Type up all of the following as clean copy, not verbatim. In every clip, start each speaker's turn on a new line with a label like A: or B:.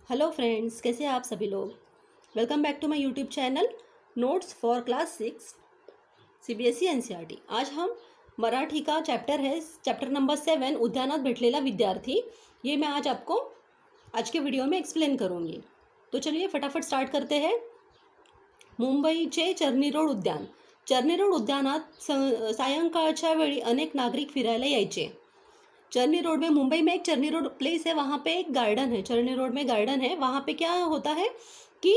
A: Hello friends, कैसे हैं आप सभी लोग। Welcome back to my YouTube channel notes for class 6 CBSE NCERT. आज हम मराठी का चैप्टर है, चैप्टर नंबर 7 उद्यानात भेटलेला विद्यार्थी। ये मैं आज आपको आज के वीडियो में एक्सप्लेन करूँगी। तो चलिए फटाफट स्टार्ट करते हैं। मुंबईचे चर्नी रोड उद्यान। चर्नी रोड उद्यानात सायंकाळच्या वेळी अनेक नागरिक फिरायला यायचे। चर्नी रोड में, मुंबई में एक चर्नी रोड प्लेस है, वहाँ पे एक गार्डन है। चर्नी रोड में गार्डन है। वहाँ पे क्या होता है कि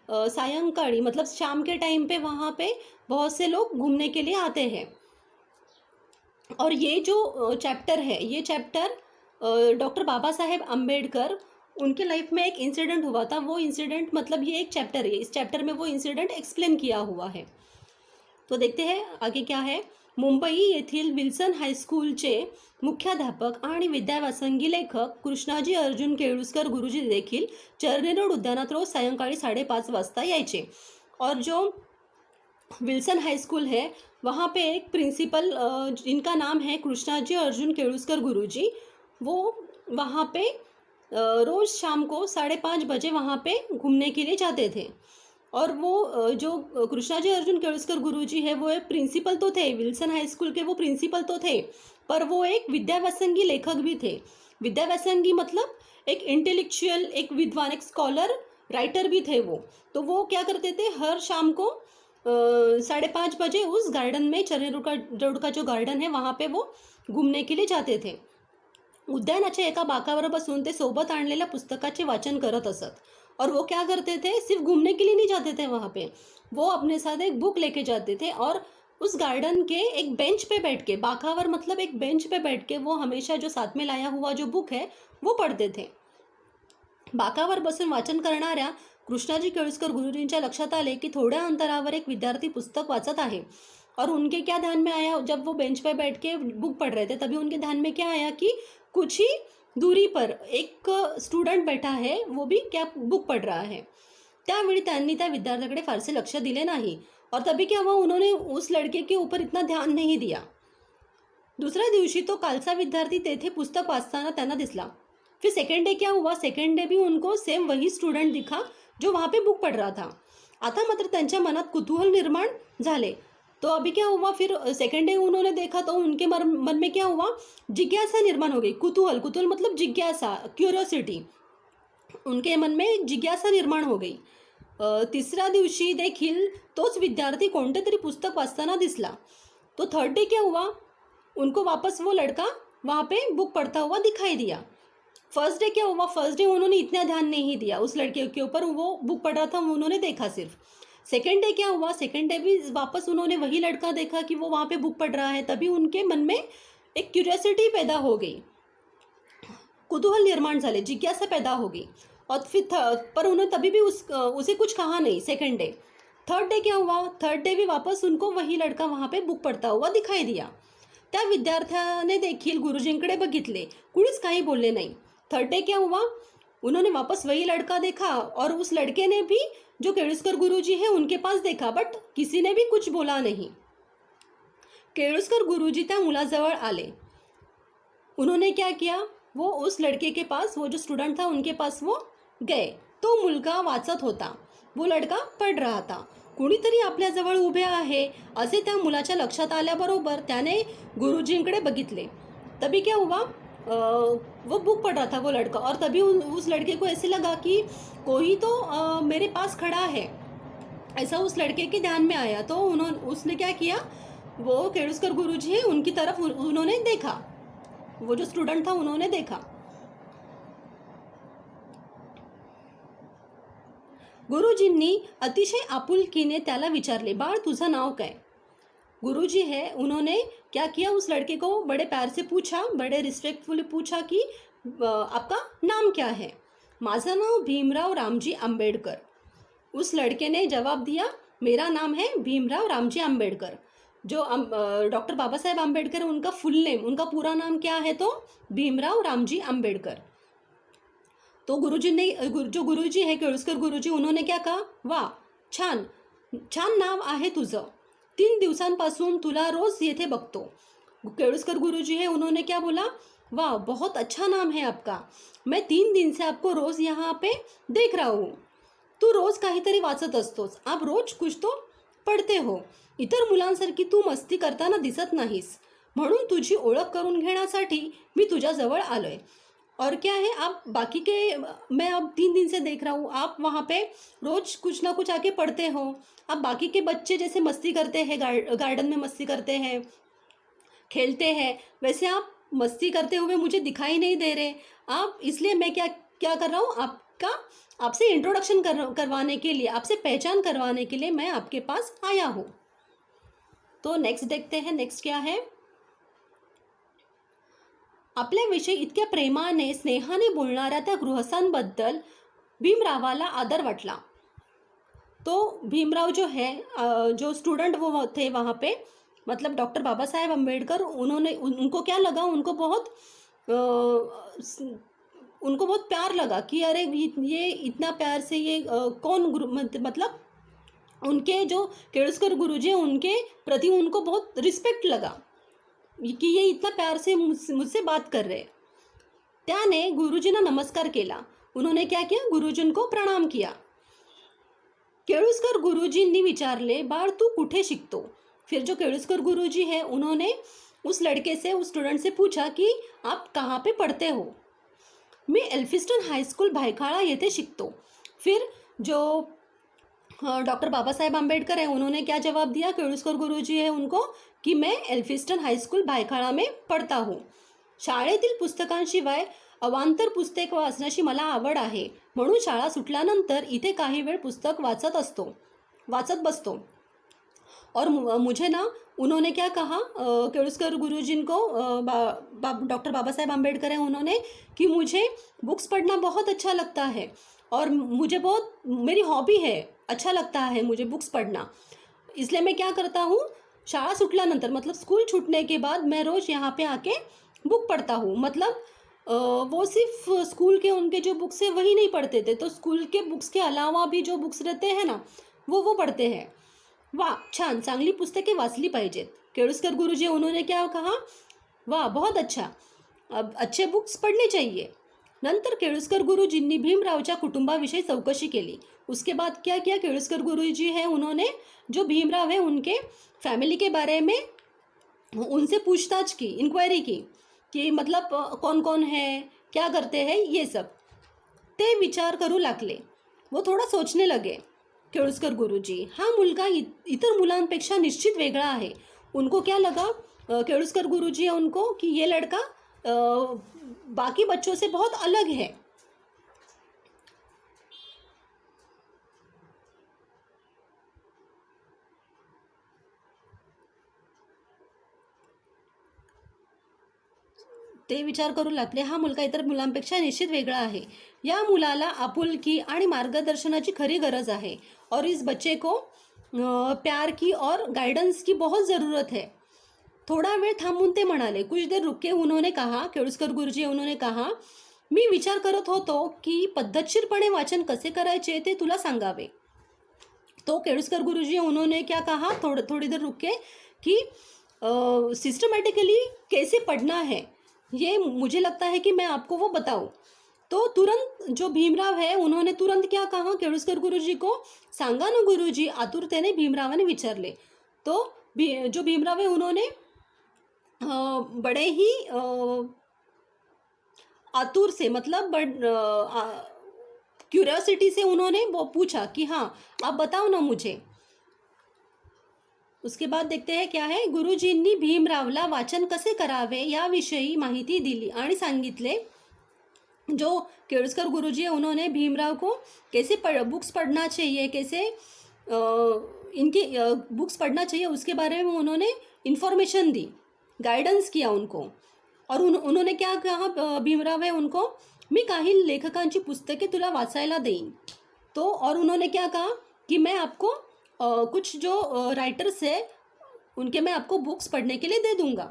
A: सायंकाली मतलब शाम के टाइम पे वहाँ पे बहुत से लोग घूमने के लिए आते हैं। और ये जो चैप्टर है, ये चैप्टर डॉक्टर बाबा साहेब अम्बेडकर, उनके लाइफ में एक इंसिडेंट हुआ था। वो इंसिडेंट मतलब ये एक चैप्टर है, इस चैप्टर में वो इंसिडेंट एक्सप्लेन किया हुआ है। तो देखते हैं आगे क्या है। मुंबई येथील विल्सन हायस्कूलचे मुख्याध्यापक आणि विद्याव्यासंगी लेखक कृष्णाजी अर्जुन केळुस्कर गुरुजी देखील चर्नी रोड उद्यानात रोज सायंकाळी 5:30 वाजता यायचे। और जो विल्सन हाई स्कूल है, वहाँ पे एक प्रिंसिपल जिनका नाम है कृष्णाजी अर्जुन केळुस्कर गुरुजी, वो वहाँ पे रोज़ शाम को 5:30 बजे वहाँ पे घूमने के लिए जाते थे। और वो जो कृष्णाजी अर्जुन केळुस्कर गुरुजी है, वो एक प्रिंसिपल तो थे, विल्सन हाई स्कूल के वो प्रिंसिपल तो थे, पर वो एक विद्याव्यासंगी लेखक भी थे। विद्याव्यासंगी मतलब एक इंटेलेक्चुअल, एक विद्वान, एक स्कॉलर, राइटर भी थे वो। तो वो क्या करते थे, हर शाम को 5:30 बजे उस गार्डन में, चर्नी रोड का जो गार्डन है, वहाँ पे वो घूमने के लिए जाते थे। उद्यानाच्या एका बाकावर बसून ते सोबत आणलेल्या पुस्तकाचे वाचन करत असत। और वो क्या करते थे, सिर्फ घूमने के लिए नहीं जाते थे वहाँ पे, वो अपने साथ एक बुक लेके जाते थे। और उस गार्डन के एक बेंच पे बैठ के, बाकावर मतलब एक बेंच पे बैठ के, वो हमेशा जो साथ में लाया हुआ जो बुक है वो पढ़ते थे। बाकावर बसून वाचन करणाऱ्या कृष्णाजी केळुस्कर गुरुजींच्या लक्षात आले की थोड्या अंतरावर एक विद्यार्थी पुस्तक वाचत आहे। और उनके क्या ध्यान में आया, जब वो बेंच पे बैठ के बुक पढ़ रहे थे, तभी उनके ध्यान में क्या आया कि कुछ ही दूरी पर एक स्टूडेंट बैठा है, वो भी क्या बुक पढ़ रहा है। त्यावेळी त्यांनी त्या विद्यार्थ्याकडे फारसे लक्ष दिले नाही। और तभी क्या हुआ, उन्होंने उस लड़के के ऊपर इतना ध्यान नहीं दिया। दुसऱ्या दिवशी तो कालचा विद्यार्थी तेथे पुस्तक वाचताना त्यांना दिसला। फिर सेकेंड डे क्या हुआ, सेकेंड डे भी उनको सेम वही स्टूडेंट दिखा जो वहाँ पे बुक पढ़ रहा था। आता मात्र त्यांच्या मनात कुतूहल निर्माण झाले। तो अभी क्या हुआ, फिर सेकेंड डे उन्होंने देखा तो उनके मन में क्या हुआ, जिज्ञासा निर्माण हो गई। कुतूहल, कुतूहल मतलब जिज्ञासा, क्यूरियोसिटी, उनके मन में एक जिज्ञासा निर्माण हो गई। तिसऱ्या दिवशी देखील तोच विद्यार्थी कोणते तरी पुस्तक वाचताना दिसला। तो थर्ड डे क्या हुआ, उनको वापस वो लड़का वहाँ पे बुक पढ़ता हुआ दिखाई दिया। फर्स्ट डे क्या हुआ, फर्स्ट डे उन्होंने इतना ध्यान नहीं दिया उस लड़के के ऊपर, वो बुक पढ़ रहा था, उन्होंने देखा सिर्फ। सेकेंड डे क्या हुआ, सेकेंड डे भी वापस उन्होंने वही लड़का देखा कि वो वहाँ पे बुक पढ़ रहा है, तभी उनके मन में एक क्यूरियोसिटी पैदा हो गई, कुतूहल निर्माण झाले, जिज्ञासा पैदा हो गई। और फिर पर उन्होंने तभी भी उसे कुछ कहा नहीं सेकेंड डे। थर्ड डे क्या हुआ, थर्ड डे भी वापस उनको वही लड़का वहाँ पे बुक पढ़ता हुआ दिखाई दिया। त्या विद्यार्थ्याने देखील गुरुजींकडे बघितले, कुणीच काही बोलले नाही। थर्ड डे क्या हुआ, उन्होंने वापस वही लड़का देखा और उस लड़के ने भी जो केळुस्कर गुरुजी है उनके पास देखा, बट किसी ने भी कुछ बोला नहीं। केळुस्कर गुरुजी त्या मुलाजवळ आले। उन्होंने क्या किया, वो उस लड़के के पास, वो जो स्टूडेंट था उनके पास वो गए। तो मुलगा वाचत होता, वो लड़का पढ़ रहा था। कुणीतरी आपल्याजवळ उभे आहे असे त्या मुलाच्या लक्षात आल्याबरोबर त्याने गुरुजींकडे बघितले। तभी क्या हुआ, वो बुक पढ़ रहा था वो लड़का, और तभी उस लड़के को ऐसे लगा कि कोई तो मेरे पास खड़ा है, ऐसा उस लड़के के ध्यान में आया। तो उसने क्या किया, वो केळुस्कर गुरुजी है उनकी तरफ उन्होंने देखा, वो जो स्टूडेंट था उन्होंने देखा। गुरुजींनी अतिशय आपुलकीने त्याला विचारले, बाळ तुझं नाव काय। गुरुजी है, उन्होंने क्या किया, उस लड़के को बड़े प्यार से पूछा, बड़े रिस्पेक्टफुली पूछा कि आपका नाम क्या है। माझं नाव भीमराव रामजी आंबेडकर। उस लड़के ने जवाब दिया, मेरा नाम है भीमराव रामजी आंबेडकर। जो डॉक्टर बाबा साहेब आंबेडकर, उनका फुल नेम, उनका पूरा नाम क्या है, तो भीमराव रामजी आंबेडकर। तो गुरुजी ने, जो गुरुजी है केळुस्कर गुरुजी, उन्होंने क्या कहा, वाह छान, छान नाव आहे तुझं, 3 दिवसांपासून तुला रोज येथे बघतो। केळुस्कर गुरुजी है, उन्होंने क्या बोला, वाह, बहुत अच्छा नाम है आपका. मैं 3 दिन से आपको रोज यहाँ पे देख रहा हूँ. तू रोज काहीतरी वाचत असतोस. आप रोज कुछ तो पडते हो. इतर मुलांसारखी तू मस्ती करताना दिसत नाहीस. म्हणून तुझी ओळख करून घेण्यासाठी मी तुझ्याजवळ आलोय. और क्या है, आप बाकी के, मैं अब 3 दिन से देख रहा हूँ आप वहाँ पे रोज कुछ ना कुछ आके पढ़ते हो. आप बाकी के बच्चे जैसे मस्ती करते हैं, गार्डन में मस्ती करते हैं, खेलते हैं, वैसे आप मस्ती करते हुए मुझे दिखाई नहीं दे रहे. आप, इसलिए मैं क्या क्या कर रहा हूँ, आपका आपसे इंट्रोडक्शन करवाने के लिए, आपसे पहचान करवाने के लिए मैं आपके पास आया हूँ. तो नेक्स्ट देखते हैं, नेक्स्ट क्या है. आपल्याविषयी इतक्या प्रेमाने स्नेहाने बोलणाऱ्या त्या गृहस्थांबद्दल भीमरावाला आदर वाटला. तो भीमराव जो है, जो स्टूडेंट वो थे वहाँ पे, मतलब डॉक्टर बाबा साहेब अम्बेडकर, उनको क्या लगा, उनको बहुत प्यार लगा कि अरे ये इतना प्यार से ये कौन गुरु, मतलब उनके जो केळुस्कर गुरुजी हैं उनके प्रति उनको बहुत रिस्पेक्ट लगा कि ये इतना प्यार से मुझसे बात कर रहे. त्याने गुरुजींना नमस्कार केला. उन्होंने क्या किया, गुरुजींको प्रणाम किया. केळुस्कर गुरुजींनी विचारले, बाळ तू कुठे शिकतो. फिर जो केळुस्कर गुरुजी है उन्होंने उस लड़के से, उस स्टूडेंट से पूछा कि आप कहाँ पे पढ़ते हो. मी एल्फिस्टन हाईस्कूल भायखळा येथे शिकतो. फिर जो डॉक्टर बाबा साहेब आम्बेडकर है उन्होंने क्या जवाब दिया, केळुस्कर गुरुजी है उनको, कि मैं एल्फिस्टन हाईस्कूल भायखळा में पढ़ता हूँ. शाळेतील पुस्तकांशिवाय अवांतर पुस्तक वाचण्याची मला आवड आहे. म्हणून शाळा सुटल्यानंतर इथे काही वेळ पुस्तक वाचत बसतो. और मुझे ना, उन्होंने क्या कहा, केळुस्कर गुरुजी को, डॉक्टर बाबा साहेब आम्बेडकर हैं उन्होंने, कि मुझे बुक्स पढ़ना बहुत अच्छा लगता है और मुझे बहुत, मेरी हॉबी है, अच्छा लगता है मुझे बुक्स पढ़ना. इसलिए मैं क्या करता हूँ, शाळा सुटल्यानंतर, मतलब स्कूल छूटने के बाद मैं रोज़ यहाँ पे आके बुक पढ़ता हूँ. मतलब वो सिर्फ स्कूल के उनके जो बुक्स है वही नहीं पढ़ते थे, तो स्कूल के बुक्स के अलावा भी जो बुक्स रहते हैं ना, वो पढ़ते हैं. वाह, छान, चांगली पुस्तके वाचली पाहिजेत. केळुस्कर गुरुजी उन्होंने क्या कहा, वाह बहुत अच्छा, अब अच्छे बुक्स पढ़ने चाहिए. नंतर केळुस्कर गुरुजींनी भीमरावच्या कुटुंबाविषयी चौकशी केली. उसके बाद क्या किया, केळुस्कर गुरुजी है उन्होंने जो भीमराव है उनके फैमिली के बारे में उनसे पूछताछ की, इंक्वायरी की, कि मतलब कौन कौन है, क्या करते हैं, ये सब. ते विचार करू लागले. वो थोड़ा सोचने लगे. केळुस्कर गुरुजी, हा मुलगा इतर मुलांपेक्षा निश्चित वेगळा आहे. उनको क्या लगा, केळुस्कर गुरुजी है उनको, कि ये लड़का बाकी बच्चों से बहुत अलग है. ते विचार करू लागले, हा मुलगा इतर मुलांपेक्षा निश्चित वेगळा आहे. या मुलाला आपुलकी आणि मार्गदर्शनाची खरी गरज आहे. और इस बच्चे को प्यार की और गाइडेंस की बहुत ज़रूरत है. थोड़ा वेळ थांबून ते म्हणाले. कुछ देर रुके उन्होंने कहा, केळुस्कर गुरुजी उन्होंने कहा, मी विचार करत होतो की पद्धतशीरपणे वाचन कसे करायचे ते तुला सांगावे. तो केळुस्कर गुरुजी उन्होंने क्या कहा, थोड़ी देर रुक के, कि सिस्टमेटिकली कैसे पढ़ना है ये मुझे लगता है कि मैं आपको वो बताऊं. तो तुरंत जो भीमराव है उन्होंने तुरंत क्या कहा, केळुस्कर गुरुजी को, सांगा ना गुरुजी, आतुरतेने भीमरावाने विचारले. तो जो भीमराव है उन्होंने बड़े ही आतुर से, मतलब क्यूरियोसिटी से उन्होंने वो पूछा कि हाँ आप बताओ ना मुझे. उसके बाद देखते हैं क्या है, गुरुजींनी भीमरावला वाचन कसे करावे याविषयी माहिती दिली आणि सांगितले. जो केळुस्कर गुरुजी है उन्होंने भीमराव को कैसे बुक्स पढ़ना चाहिए, कैसे इनके बुक्स पढ़ना चाहिए उसके बारे में उन्होंने इन्फॉर्मेशन दी, गाइडेंस किया उनको. और उन्होंने क्या कहा, भीमराव है उनको, मी काही लेखकांची पुस्तके तुला वाचायला देईन. तो और उन्होंने क्या कहा कि मैं आपको कुछ जो राइटर्स है उनके मैं आपको बुक्स पढ़ने के लिए दे दूंगा.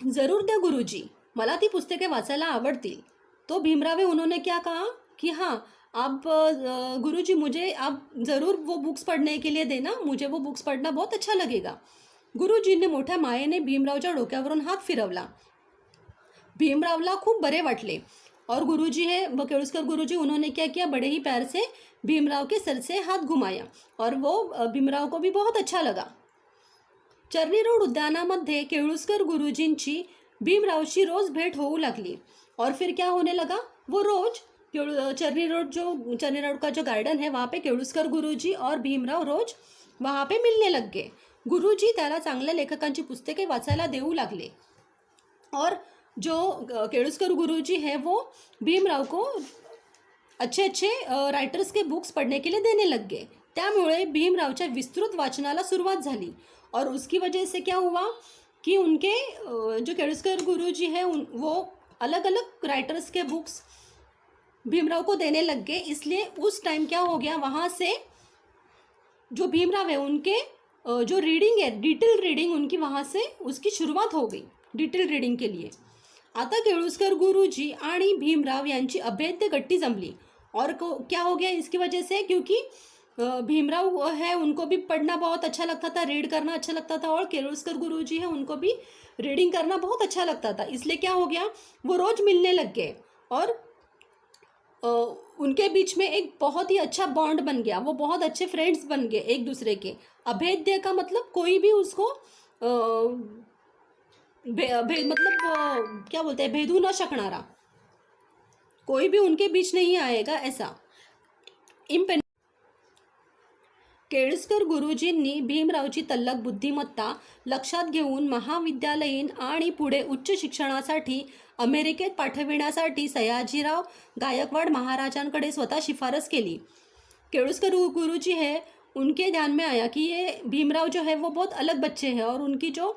A: ज़रूर द्या गुरुजी, मला ती पुस्तके वाचायला आवडतील. तो भीमराव उन्होंने क्या कहा कि हाँ आप गुरुजी मुझे आप ज़रूर वो बुक्स पढ़ने के लिए देना, मुझे वो बुक्स पढ़ना बहुत अच्छा लगेगा. गुरुजींनी मोठ्या मायेने भीमरावच्या डोक्यावरून हात फिरवला. भीमरावला खूप बरे वाटले और गुरुजी है वो केळुस्कर गुरुजी उन्होंने क्या किया, बड़े ही प्यार से भीमराव के सर से हाथ घुमाया और वो भीमराव को भी बहुत अच्छा लगा. चर्नी रोड उद्यानामध्ये केळुस्कर गुरुजींची भीमरावशी रोज भेट होऊ लागली और फिर क्या होने लगा, वो रोज चर्नी रोड का जो गार्डन है वहाँ पे केळुस्कर गुरुजी और भीमराव रोज वहाँ पे मिलने लग गए. गुरुजी त्याला चांगल्या लेखकांची पुस्तके वाचायला देऊ लागले और जो केळुस्कर गुरुजी है वो भीमराव को अच्छे अच्छे राइटर्स के बुक्स पढ़ने के लिए देने लग गए. त्यामुळे भीमरावच्या विस्तृत वाचनाला सुरुवात झाली और उसकी वजह से क्या हुआ कि उनके जो केळुस्कर गुरुजी है वो अलग अलग राइटर्स के बुक्स भीमराव को देने लग गए. इसलिए उस टाइम क्या हो गया, वहाँ से जो भीमराव है उनके जो रीडिंग है, डिटेल रीडिंग उनकी वहाँ से उसकी शुरुआत हो गई डिटेल रीडिंग के लिए. आता केळुस्कर गुरुजी आणि भीमराव यांची अभेद्य गट्टी जमली और क्या हो गया इसकी वजह से, क्योंकि भीमराव है उनको भी पढ़ना बहुत अच्छा लगता था, रीड करना अच्छा लगता था और केळुस्कर गुरुजी है उनको भी रीडिंग करना बहुत अच्छा लगता था. इसलिए क्या हो गया, वो रोज़ मिलने लग गए और उनके बीच में एक बहुत ही अच्छा बॉन्ड बन गया. वो बहुत अच्छे फ्रेंड्स बन गए एक दूसरे के. अभेद्य का मतलब कोई भी उसको मतलब क्या बोलते हैं, भेदू न शकणारा, कोई भी उनके बीच नहीं आएगा ऐसा. केळुस्कर गुरुजींनी भीमरावची तल्लख बुद्धिमत्ता लक्षात घेऊन महाविद्यालयीन आणि पुढे उच्च शिक्षणासाठी अमेरिकेत पाठविण्यासाठी सयाजीराव गायकवाड महाराजांकडे स्वतः शिफारस केली. केळुस्कर गुरुजी है उनके ध्यान में आया कि ये भीमराव जो है वो बहुत अलग बच्चे हैं और उनकी जो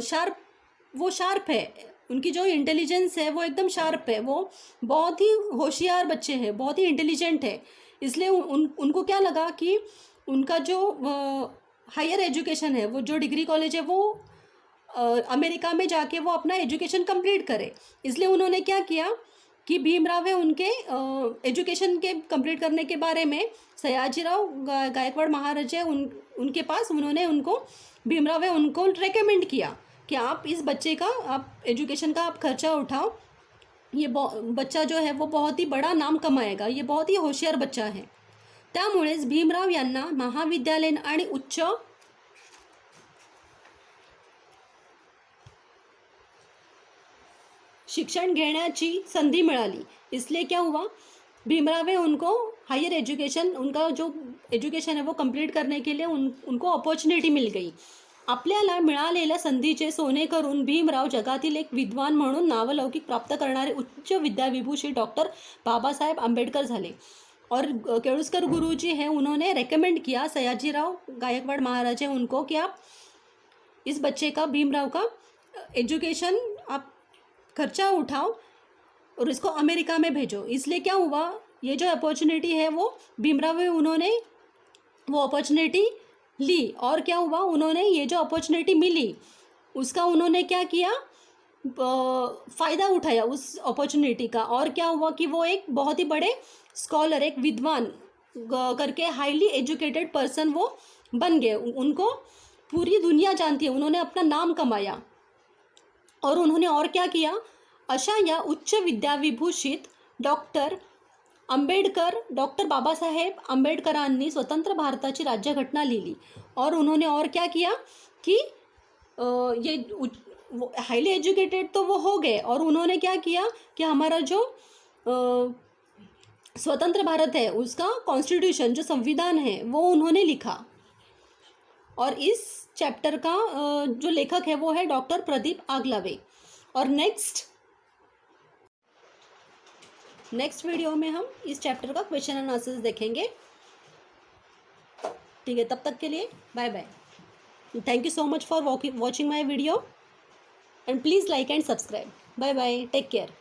A: शार्प है, उनकी जो इंटेलिजेंस है वो एकदम शार्प है, वो बहुत ही होशियार बच्चे हैं, बहुत ही इंटेलिजेंट है. इसलिए उनको क्या लगा कि उनका जो हायर एजुकेशन है, वो जो डिग्री कॉलेज है वो अमेरिका में जाके वो अपना एजुकेशन कंप्लीट करे. इसलिए उन्होंने क्या किया कि भीमराव है उनके एजुकेशन के कंप्लीट करने के बारे में सयाजीराव गायकवाड़ महाराज है उनके पास भीमराव है उनको रेकमेंड किया कि आप इस बच्चे का आप एजुकेशन का आप खर्चा उठाओ, ये बच्चा जो है वो बहुत ही बड़ा नाम कमाएगा, ये बहुत ही होशियार बच्चा है. त्यामुळेच भीमराव यांना महाविद्यालयीन आणि उच्च शिक्षण घेण्याची संधि मिळाली. इसलिए क्या हुआ, भीमराव है उनको हायर एजुकेशन, उनका जो एजुकेशन है वो कंप्लीट करने के लिए उनको अपॉर्चुनिटी मिल गई. आपल्याला मिळालेल्या संधीचे सोने करून भीमराव जगातील एक विद्वान म्हणून नावलौकिक प्राप्त करणारे उच्च विद्याविभूषित डॉक्टर बाबासाहेब आंबेडकर झाले. और केळुस्कर गुरुजी हैं उन्होंने रेकमेंड किया सयाजीराव गायकवाड़ महाराज हैं उनको कि आप इस बच्चे का, भीमराव का एजुकेशन आप खर्चा उठाओ और इसको अमेरिका में भेजो. इसलिए क्या हुआ, ये जो अपॉर्चुनिटी है वो भीमराव है उन्होंने वो अपॉर्चुनिटी ली. और क्या हुआ, उन्होंने ये जो अपॉर्चुनिटी मिली उसका उन्होंने क्या किया, फ़ायदा उठाया उस अपॉर्चुनिटी का. और क्या हुआ कि वो एक बहुत ही बड़े स्कॉलर, एक विद्वान करके हाईली एजुकेटेड पर्सन वो बन गए. उनको पूरी दुनिया जानती है, उन्होंने अपना नाम कमाया. और उन्होंने और क्या किया, अशा या उच्च विद्याविभूषित डॉक्टर बाबासाहेब आंबेडकरांनी स्वतंत्र भारताची राज्यघटना लिहिली. और उन्होंने और क्या किया कि ये हाईली एजुकेटेड तो वो हो गए और उन्होंने क्या किया कि हमारा जो स्वतंत्र भारत है उसका कॉन्स्टिट्यूशन, जो संविधान है वो उन्होंने लिखा. और इस चैप्टर का जो लेखक है वो है डॉक्टर प्रदीप आगलावे. और नेक्स्ट वीडियो में हम इस चैप्टर का क्वेश्चन एंड आंसर्स देखेंगे. ठीक है, तब तक के लिए bye bye. Thank you so much for watching my video and please like and subscribe. Bye bye, take care.